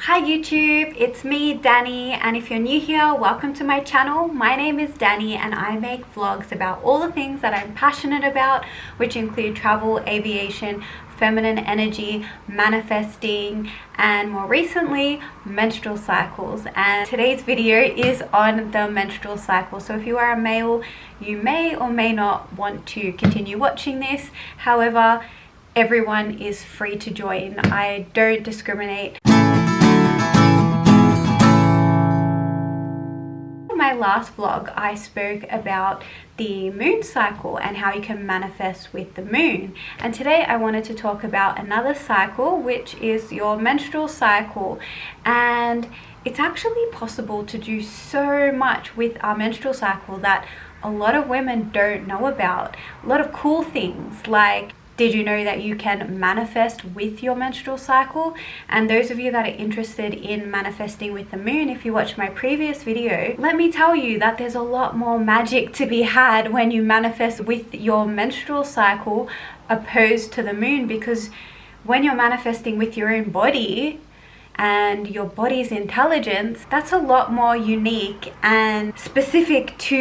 Hi YouTube, it's me Danny, and if you're new here, welcome to my channel. My name is Danny and I make vlogs about all the things that I'm passionate about, which include travel, aviation, feminine energy, manifesting, and more recently menstrual cycles. And today's video is on the menstrual cycle. So if you are a male, you may or may not want to continue watching this. However, everyone is free to join. I don't discriminate. In my last vlog, I spoke about the moon cycle and how you can manifest with the moon. And today I wanted to talk about another cycle, which is your menstrual cycle. And it's actually possible to do so much with our menstrual cycle that a lot of women don't know about. A lot of cool things like, did you know that you can manifest with your menstrual cycle? And those of you that are interested in manifesting with the moon, if you watched my previous video, let me tell you that there's a lot more magic to be had when you manifest with your menstrual cycle opposed to the moon, because when you're manifesting with your own body and your body's intelligence, that's a lot more unique and specific to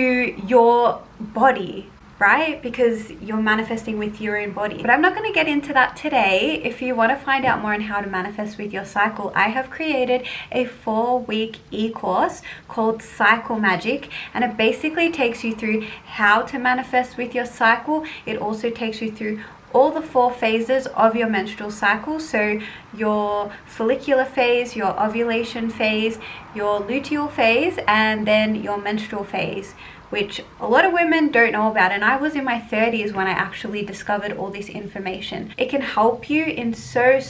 your body, right? Because you're manifesting with your own body. But I'm not going to get into that today. If you want to find out more on how to manifest with your cycle, I have created a 4-week e-course called Cycle Magic, and it basically takes you through how to manifest with your cycle. It also takes you through all the 4 phases of your menstrual cycle. So your follicular phase, your ovulation phase, your luteal phase, and then your menstrual phase, which a lot of women don't know about. And I was in my 30s when I actually discovered all this information. It can help you in so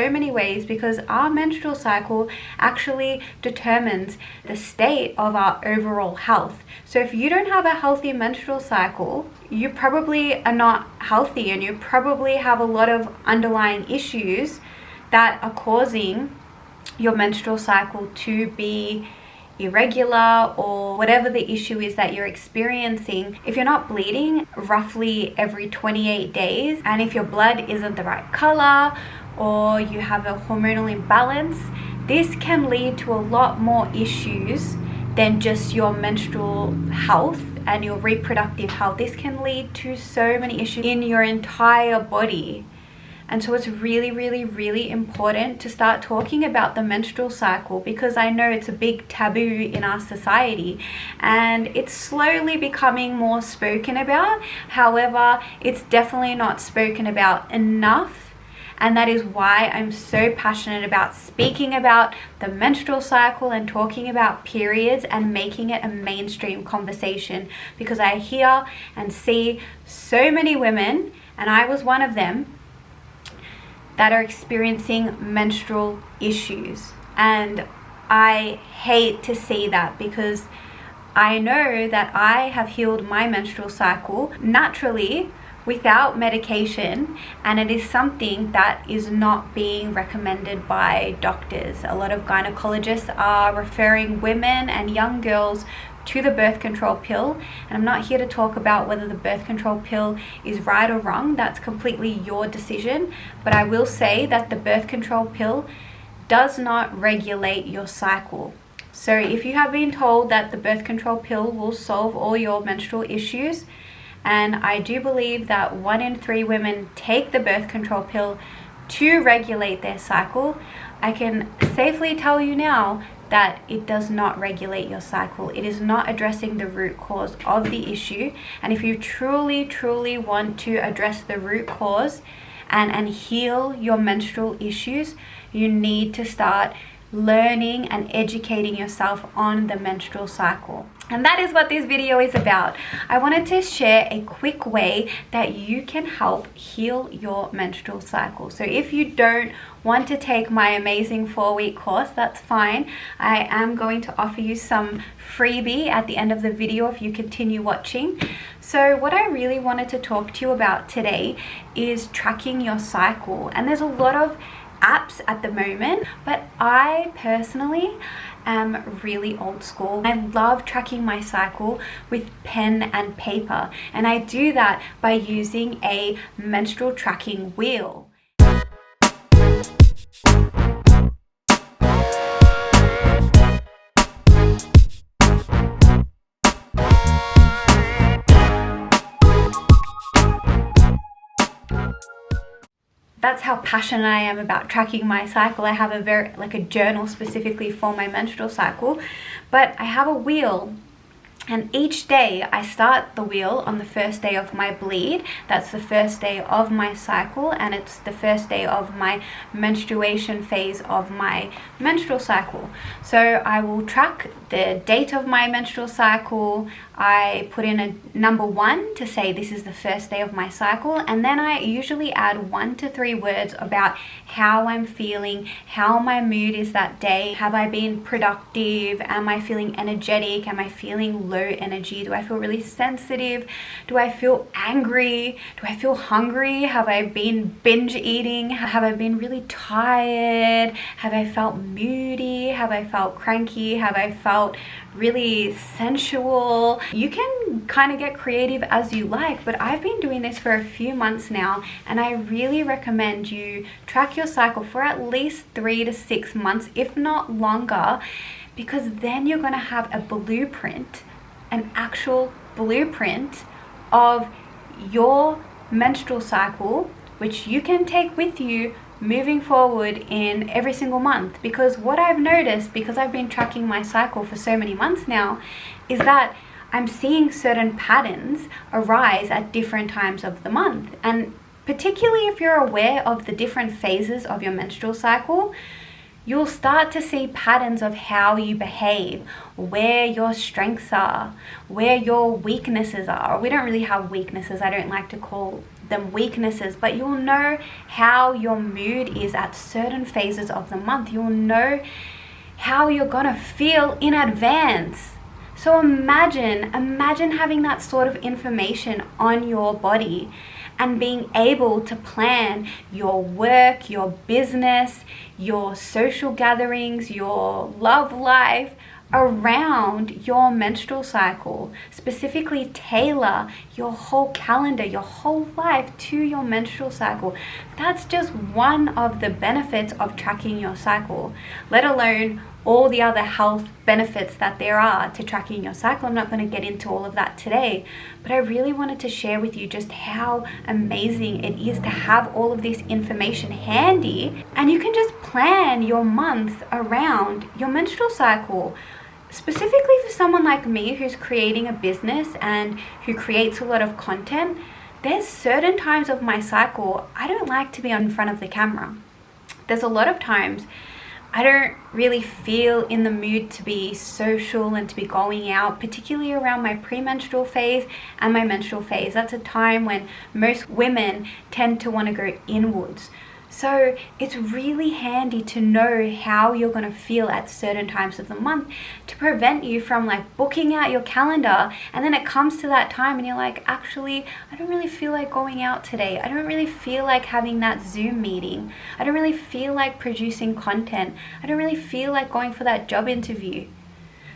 many ways, because our menstrual cycle actually determines the state of our overall health. So if you don't have a healthy menstrual cycle, you probably are not healthy, and you probably have a lot of underlying issues that are causing your menstrual cycle to be irregular, or whatever the issue is that you're experiencing. If you're not bleeding roughly every 28 days, and if your blood isn't the right color, or you have a hormonal imbalance, this can lead to a lot more issues than just your menstrual health and your reproductive health. This can lead to so many issues in your entire body. And so it's really important to start talking about the menstrual cycle, because I know it's a big taboo in our society and it's slowly becoming more spoken about. However, it's definitely not spoken about enough. And that is why I'm so passionate about speaking about the menstrual cycle and talking about periods and making it a mainstream conversation, because I hear and see so many women, and I was one of them, that are experiencing menstrual issues. And I hate to see that, because I know that I have healed my menstrual cycle naturally without medication, and it is something that is not being recommended by doctors. A lot of gynecologists are referring women and young girls to the birth control pill. And I'm not here to talk about whether the birth control pill is right or wrong. That's completely your decision. But I will say that the birth control pill does not regulate your cycle. So if you have been told that the birth control pill will solve all your menstrual issues, and I do believe that 1 in 3 women take the birth control pill to regulate their cycle, I can safely tell you now that it does not regulate your cycle. It is not addressing the root cause of the issue. And if you truly want to address the root cause and heal your menstrual issues, you need to start learning and educating yourself on the menstrual cycle. And that is what this video is about. I wanted to share a quick way that you can help heal your menstrual cycle. So if you don't want to take my amazing 4-week course, that's fine. I am going to offer you some freebie at the end of the video if you continue watching. So what I really wanted to talk to you about today is tracking your cycle. And there's a lot of apps at the moment, but I personally am really old school. I love tracking my cycle with pen and paper, and I do that by using a menstrual tracking wheel. That's how passionate I am about tracking my cycle. I have a journal specifically for my menstrual cycle, but I have a wheel. And each day I start the wheel on the first day of my bleed. That's the first day of my cycle, and it's the first day of my menstruation phase of my menstrual cycle. So I will track the date of my menstrual cycle. I put in a number 1 to say this is the first day of my cycle, and then I usually add 1 to 3 words about how I'm feeling, how my mood is that day. Have I been productive? Am I feeling energetic? Am I feeling low energy? Do I feel really sensitive? Do I feel angry? Do I feel hungry? Have I been binge eating? Have I been really tired? Have I felt moody? Have I felt cranky? Have I felt really sensual? You can kind of get creative as you like, but I've been doing this for a few months now, and I really recommend you track your cycle for at least 3 to 6 months, if not longer, because then you're going to have a blueprint, an actual blueprint of your menstrual cycle, which you can take with you moving forward in every single month. Because what I've noticed, because I've been tracking my cycle for so many months now, is that I'm seeing certain patterns arise at different times of the month. And particularly if you're aware of the different phases of your menstrual cycle, you'll start to see patterns of how you behave, where your strengths are, where your weaknesses are. We don't really have weaknesses. I don't like to call them weaknesses, but you'll know how your mood is at certain phases of the month. You'll know how you're gonna feel in advance. So imagine having that sort of information on your body and being able to plan your work, your business, your social gatherings, your love life around your menstrual cycle. Specifically tailor your whole calendar, your whole life to your menstrual cycle. That's just one of the benefits of tracking your cycle, let alone all the other health benefits that there are to tracking your cycle. I'm not going to get into all of that today, but I really wanted to share with you just how amazing it is to have all of this information handy, and you can just plan your month around your menstrual cycle. Specifically for someone like me who's creating a business and who creates a lot of content, there's certain times of my cycle I don't like to be in front of the camera. There's a lot of times I don't really feel in the mood to be social and to be going out, particularly around my premenstrual phase and my menstrual phase. That's a time when most women tend to want to go inwards. So it's really handy to know how you're going to feel at certain times of the month to prevent you from like booking out your calendar, and then it comes to that time and you're like, actually, I don't really feel like going out today. I don't really feel like having that Zoom meeting. I don't really feel like producing content. I don't really feel like going for that job interview.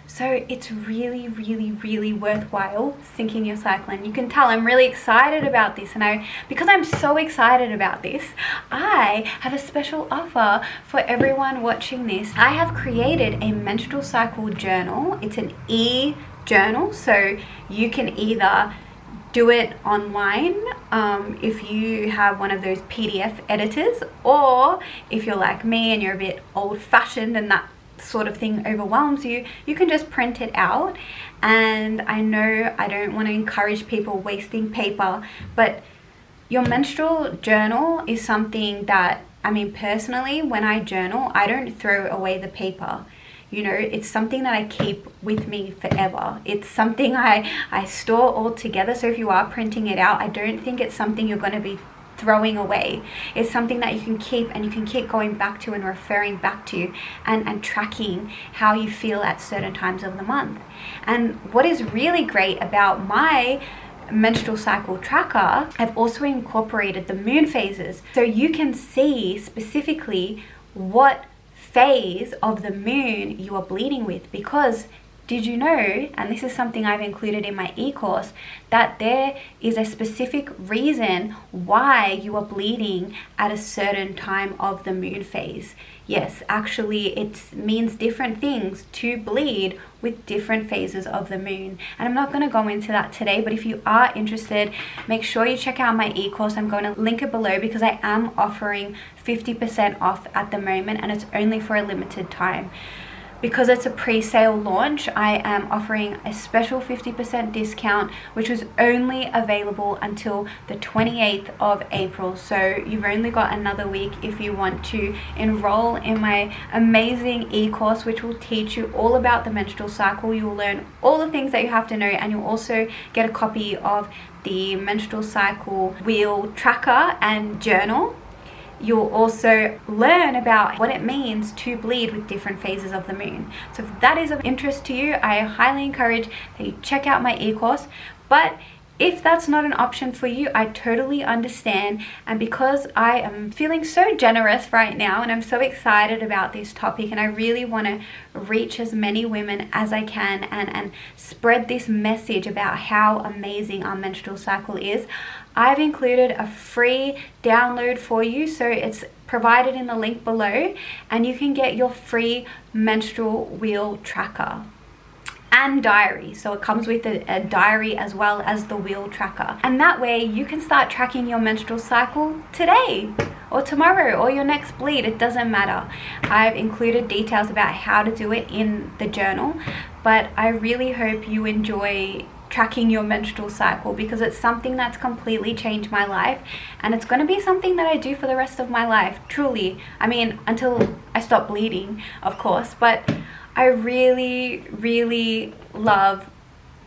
So it's really, really, really worthwhile syncing your cycle. And you can tell I'm really excited about this. And because I'm so excited about this, I have a special offer for everyone watching this. I have created a menstrual cycle journal. It's an e-journal, so you can either do it online if you have one of those PDF editors, or if you're like me and you're a bit old-fashioned and that sort of thing overwhelms you, you can just print it out. And I know I don't want to encourage people wasting paper, but your menstrual journal is something that, I mean, personally, when I journal, I don't throw away the paper. You know, it's something that I keep with me forever. It's something I store all together. So if you are printing it out, I don't think it's something you're going to be throwing away. It's something that you can keep, and you can keep going back to and referring back to, and tracking how you feel at certain times of the month. And what is really great about my menstrual cycle tracker, I've also incorporated the moon phases, so you can see specifically what phase of the moon you are bleeding with, because did you know, and this is something I've included in my e-course, that there is a specific reason why you are bleeding at a certain time of the moon phase? Yes, actually it means different things to bleed with different phases of the moon. And I'm not going to go into that today, but if you are interested, make sure you check out my e-course. I'm going to link it below because I am offering 50% off at the moment, and it's only for a limited time. Because it's a pre-sale launch, I am offering a special 50% discount, which was only available until the 28th of April. So you've only got another week if you want to enroll in my amazing e-course, which will teach you all about the menstrual cycle. You will learn all the things that you have to know, and you'll also get a copy of the menstrual cycle wheel tracker and journal. You'll also learn about what it means to bleed with different phases of the moon. So if that is of interest to you, I highly encourage that you check out my e-course. But if that's not an option for you, I totally understand. And because I am feeling so generous right now and I'm so excited about this topic, and I really want to reach as many women as I can and spread this message about how amazing our menstrual cycle is, I've included a free download for you. So it's provided in the link below, and you can get your free menstrual wheel tracker and diary. So it comes with a diary as well as the wheel tracker, and that way you can start tracking your menstrual cycle today or tomorrow or your next bleed. It doesn't matter. I've included details about how to do it in the journal, but I really hope you enjoy tracking your menstrual cycle, because it's something that's completely changed my life, and it's going to be something that I do for the rest of my life, truly. I mean, until I stop bleeding, of course, but I really love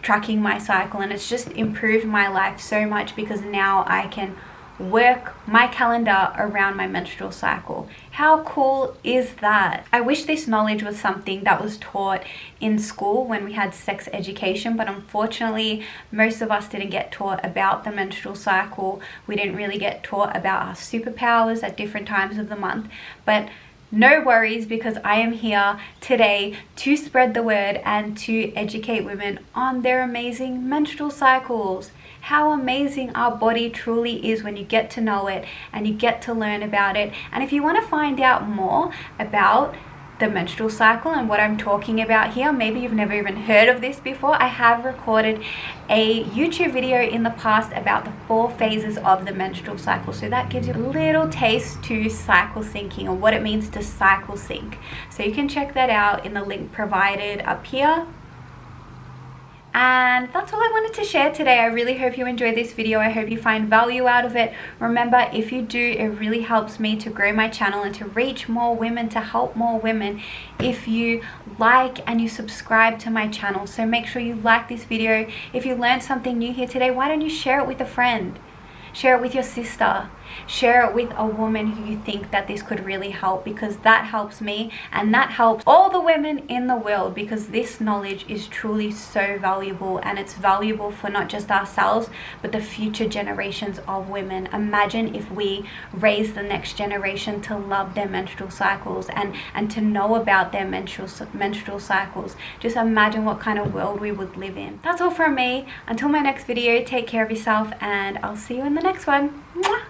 tracking my cycle, and it's just improved my life so much because now I can work my calendar around my menstrual cycle. How cool is that? I wish this knowledge was something that was taught in school when we had sex education, but unfortunately most of us didn't get taught about the menstrual cycle. We didn't really get taught about our superpowers at different times of the month. But no worries, because I am here today to spread the word and to educate women on their amazing menstrual cycles. How amazing our body truly is when you get to know it and you get to learn about it. And if you want to find out more about the menstrual cycle and what I'm talking about here, maybe you've never even heard of this before, I have recorded a YouTube video in the past about the 4 phases of the menstrual cycle. So that gives you a little taste to cycle syncing, or what it means to cycle sync. So you can check that out in the link provided up here. And that's all I wanted to share today. I really hope you enjoyed this video. I hope you find value out of it. Remember, if you do, it really helps me to grow my channel and to reach more women, to help more women, if you like and you subscribe to my channel. So make sure you like this video. If you learned something new here today, why don't you share it with a friend? Share it with your sister. Share it with a woman who you think that this could really help, because that helps me and that helps all the women in the world, because this knowledge is truly so valuable, and it's valuable for not just ourselves but the future generations of women. Imagine if we raise the next generation to love their menstrual cycles and to know about their menstrual cycles. Just imagine what kind of world we would live in. That's all from me. Until my next video, take care of yourself, and I'll see you in the next one. Mwah!